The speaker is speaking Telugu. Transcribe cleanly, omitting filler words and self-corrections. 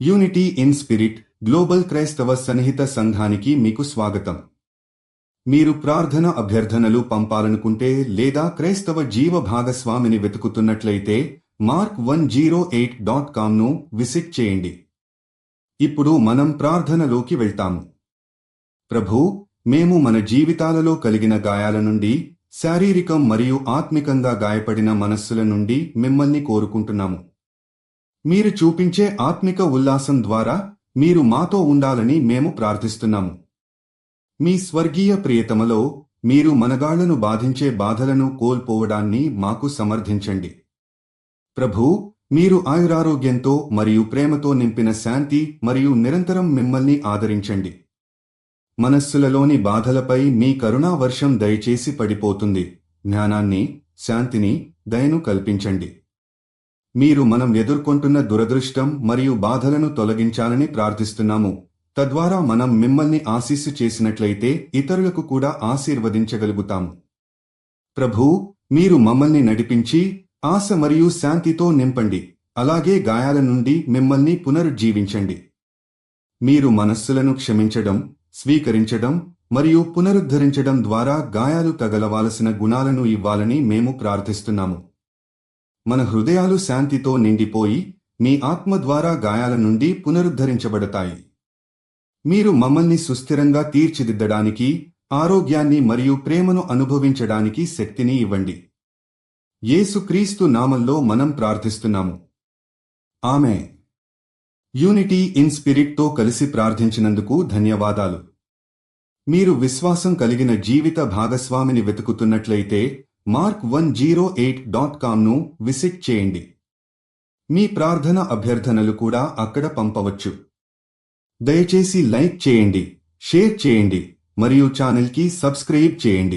యూనిటీ ఇన్ స్పిరిట్ గ్లోబల్ క్రైస్తవ సన్నిహిత సంఘానికి మీకు స్వాగతం. మీరు ప్రార్థన అభ్యర్థనలు పంపాలనుకుంటే లేదా క్రైస్తవ జీవ భాగస్వామిని వెతుకుతున్నట్లయితే mark108.comను విజిట్ చేయండి. ఇప్పుడు మనం ప్రార్థనలోకి వెళ్తాము. ప్రభూ, మేము మన జీవితాలలో కలిగిన గాయాల నుండి, శారీరకం మరియు ఆత్మికంగా గాయపడిన మనస్సుల నుండి మిమ్మల్ని కోరుకుంటున్నాము. మీరు చూపించే ఆత్మిక ఉల్లాసం ద్వారా మీరు మాతో ఉండాలని మేము ప్రార్థిస్తున్నాము. మీ స్వర్గీయ ప్రియతమలో మీరు మనగాళ్లను బాధించే బాధలను కోల్పోవడాన్ని మాకు సమర్థించండి. ప్రభూ, మీరు ఆయురారోగ్యంతో మరియు ప్రేమతో నింపిన శాంతి మరియు నిరంతరం మిమ్మల్ని ఆదరించండి. మనస్సులలోని బాధలపై మీ కరుణా వర్షం దయచేసి పడిపోతుంది. జ్ఞానాన్ని, శాంతిని, దయను కల్పించండి. మీరు మనం ఎదుర్కొంటున్న దురదృష్టం మరియు బాధలను తొలగించాలని ప్రార్థిస్తున్నాము. తద్వారా మనం మిమ్మల్ని ఆశీస్సు చేసినట్లయితే ఇతరులకు కూడా ఆశీర్వదించగలుగుతాము. ప్రభూ, మీరు మమ్మల్ని నడిపించి ఆశ మరియు శాంతితో నింపండి. అలాగే గాయాల నుండి మిమ్మల్ని పునరుజ్జీవించండి. మీరు మనస్సులను క్షమించడం, స్వీకరించడం మరియు పునరుద్ధరించడం ద్వారా గాయాలు తగలవాల్సిన గుణాలను ఇవ్వాలని మేము ప్రార్థిస్తున్నాము. మన హృదయాలు శాంతితో నిండిపోయి మీ ఆత్మ ద్వారా గాయాల నుండి పునరుద్ధరించబడతాయి. మీరు మమ్మల్ని సుస్థిరంగా తీర్చిదిద్దడానికి, ఆరోగ్యాన్ని మరియు ప్రేమను అనుభవించడానికి శక్తిని ఇవ్వండి. యేసుక్రీస్తు నామంలో మనం ప్రార్థిస్తున్నాము. ఆమేన్. యూనిటీ ఇన్ స్పిరిట్తో కలిసి ప్రార్థించినందుకు ధన్యవాదాలు. మీరు విశ్వాసం కలిగిన జీవిత భాగస్వామిని వెతుకుతున్నట్లయితే mark108.comను విజిట్ చేయండి. మీ ప్రార్థన అభ్యర్థనలు కూడా అక్కడ పంపవచ్చు. దయచేసి లైక్ చేయండి, షేర్ చేయండి మరియు ఛానల్కి సబ్స్క్రైబ్ చేయండి.